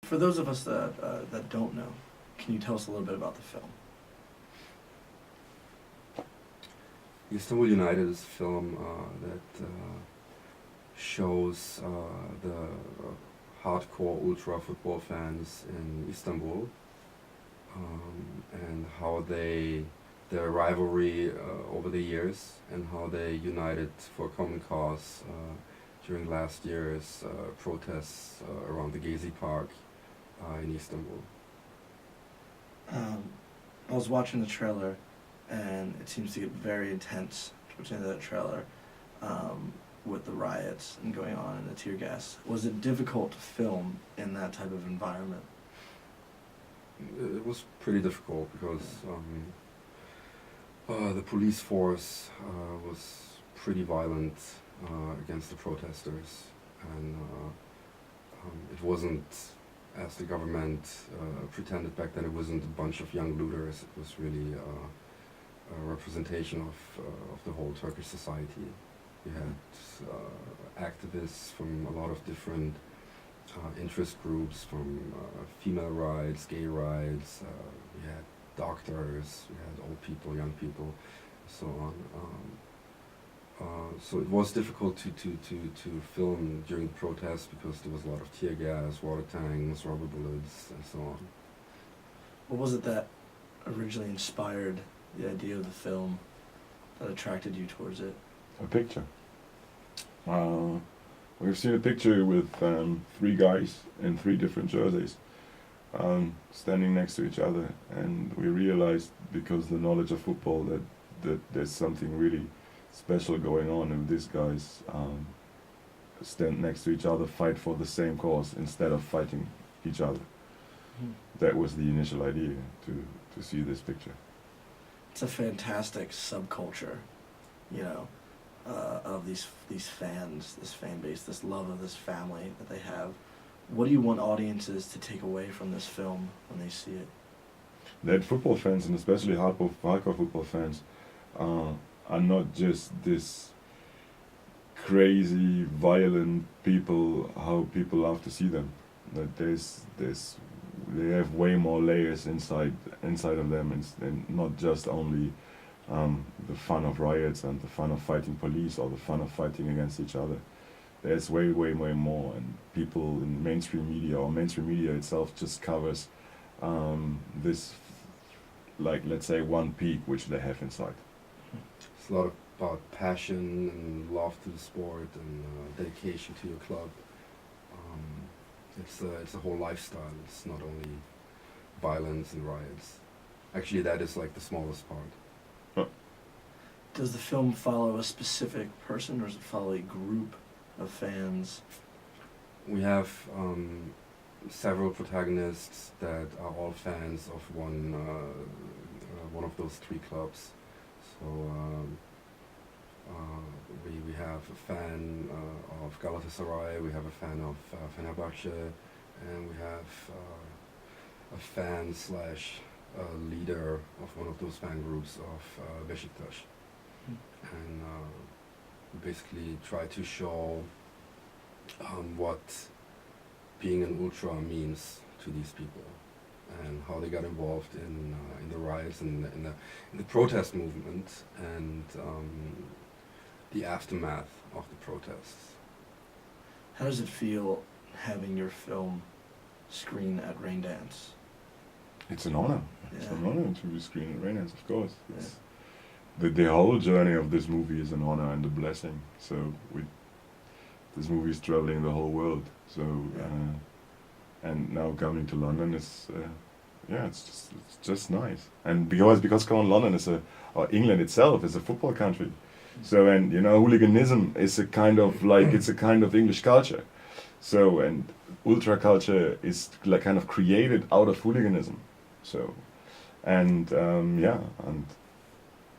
For those of us that don't know, can you tell us a little bit about the film? Istanbul United is a film that shows the hardcore ultra football fans in Istanbul and how their rivalry over the years and how they united for a common cause during last year's protests around the Gezi Park in Istanbul. I was watching the trailer, and it seems to get very intense towards the end of that trailer, with the riots and going on and the tear gas. Was it difficult to film in that type of environment? It was pretty difficult because the police force was pretty violent against the protesters, and it wasn't, as the government pretended back then, it wasn't a bunch of young looters. It was really a representation of the whole Turkish society. We had activists from a lot of different interest groups, from female rights, gay rights, we had doctors, we had old people, young people, so on. So it was difficult to film during the protests because there was a lot of tear gas, water tanks, rubber bullets, and so on. What was it that originally inspired the idea of the film, that attracted you towards it? A picture. We've seen a picture with three guys in three different jerseys standing next to each other, and we realized, because the knowledge of football, that there's something really special going on, and these guys stand next to each other, fight for the same cause instead of fighting each other. That was the initial idea, to see this picture. It's a fantastic subculture, you know, of these fans, this fan base, this love of this family that they have. What do you want audiences to take away from this film when they see it? That football fans, and especially hardcore football fans, are not just this crazy, violent people, how people love to see them. That they have way more layers inside of them, and not just only the fun of riots and the fun of fighting police or the fun of fighting against each other. There's way more, and people in mainstream media, or mainstream media itself, just covers this, like, let's say, one peak which they have inside. It's a lot about passion and love to the sport and dedication to your club. It's a whole lifestyle. It's not only violence and riots. Actually, that is like the smallest part. Does the film follow a specific person, or does it follow a group of fans? We have several protagonists that are all fans of one of those three clubs. So we have a fan of Galatasaray, we have a fan of Fenerbahce, and we have a fan slash leader of one of those fan groups of Beşiktaş. And we basically try to show what being an ultra means to these people, and how they got involved in the riots and in the protest movement, and the aftermath of the protests. How does it feel having your film screen at Raindance? It's an honor. Yeah. It's an honor to be screened at Raindance, of course. The whole journey of this movie is an honor and a blessing. So this movie is traveling the whole world. So and now coming to London is it's just nice. And because London is or England itself is a football country. So, and you know, hooliganism is a kind of it's a kind of English culture. So, and ultra culture is like kind of created out of hooliganism. So, and and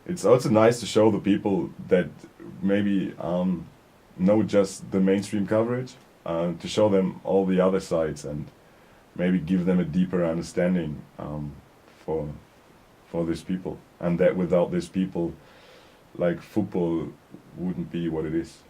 it's also nice to show the people that maybe know just the mainstream coverage, to show them all the other sides and maybe give them a deeper understanding for these people, and that without these people, like, football wouldn't be what it is.